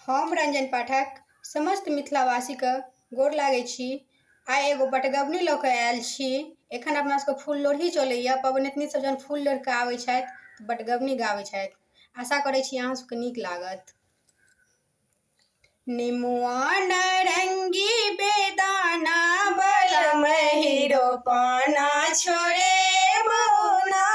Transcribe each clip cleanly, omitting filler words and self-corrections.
हम रंजन पाठक समस्त मिथिलावासी के गोर लागै छी। आइ एगो बटगबनी लऽ कऽ आयल छी। एखन अपना सबके फूल लोढ़ी चलैया। पबनैतिनी सब जहन फूल लोढ़ि कऽ आबै छथि तऽ बटगबनी गाबै छथि। आशा करै छी अहाँ सबके नीक लागत। निमुआ नारंगी बेदाना बलम हीरो पाना छोड़े बौना।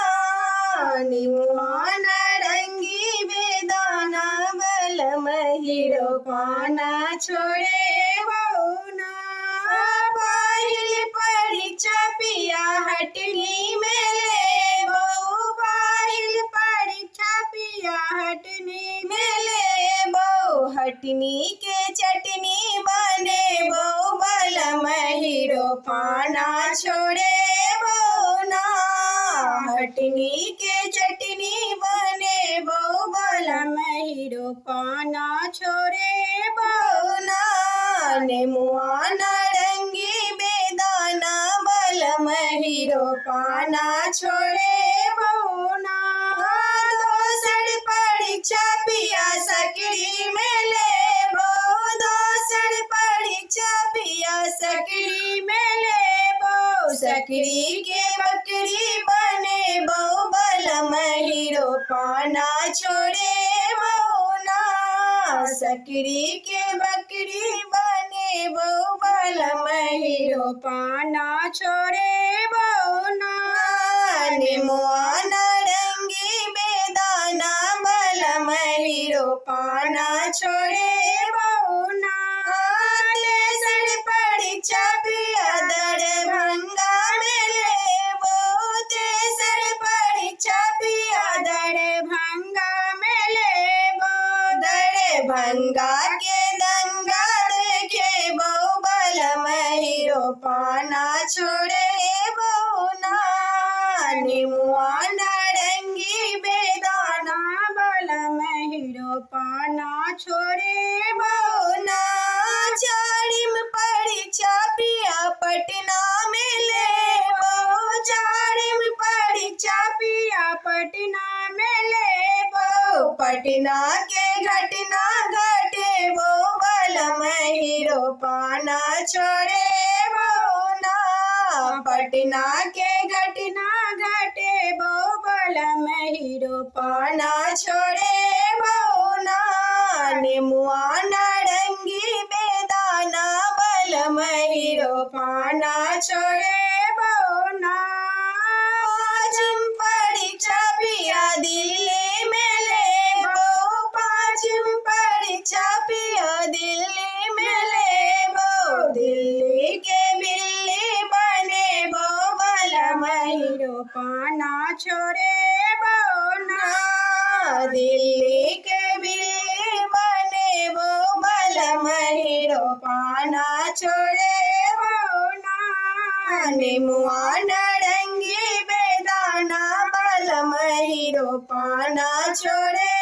निमुआ नारंगी बेदाना बलम हीरो पाना छोड़े बौना। पहिल परीक्षा पिया हटनी में लेबो। पहिल परीक्षा पिया हटनी में लेबो। हटनी के चटनी बनेबो बलम हीरो पाना छोड़े बौना। हटनी के चटनी बनेबो बलम हीरो पाना छोड़े बौना। नेमुआ नारंगी बेदाना बलम हीरो पाना छोड़े बौना। दोसर परीक्षा पिया सकरी में लेबो। दोसर परीक्षा पिया सकरी में लेबो। सकरी के बकरी बनेबो बलम हीरो पाना छोड़े बौना। सकरी के बकरी बनेबो बलम हीरो पाना छोड़े बौना। नेमुआ नारंगी बेदाना बलम हीरो पाना छोड़े बौना। तेसर परीक्षा पिया दरभंगा में लेबो। तेसर परीक्षा पिया दरभंगा में लेबो। दरभंगा के दंगा देखेबो बलम हीरो पाना छोड़े बौना। निमुआ नारंगी बेदाना बलम हीरो पाना छोड़े बौना। चारिम परीक्षा पिया पटना में लेबो। चारिम परीक्षा पिया पटना में लेबो। पटना के घटना घटेबो बलम हीरो पाना छोड़े बौना। पटना के घटना घटेबो बलम हीरो पाना छोड़े बौना। नेमुआ नारंगी बेदाना बलम हीरो पाना छोड़े बौना। पाँचम परीक्षा पिया दिल्ली में लेबो। पाँचम परीक्षा पिया दिल्ली में लेबो। दिल्ली के बिल्ली बनेबो बलम हीरो पाना छोड़े बौना। दिल्ली के बिल्ली बनेबो बलम हीरो पाना छोड़े बौना। नेमुआ नारंगी बेदाना बलम हीरो पाना छोड़े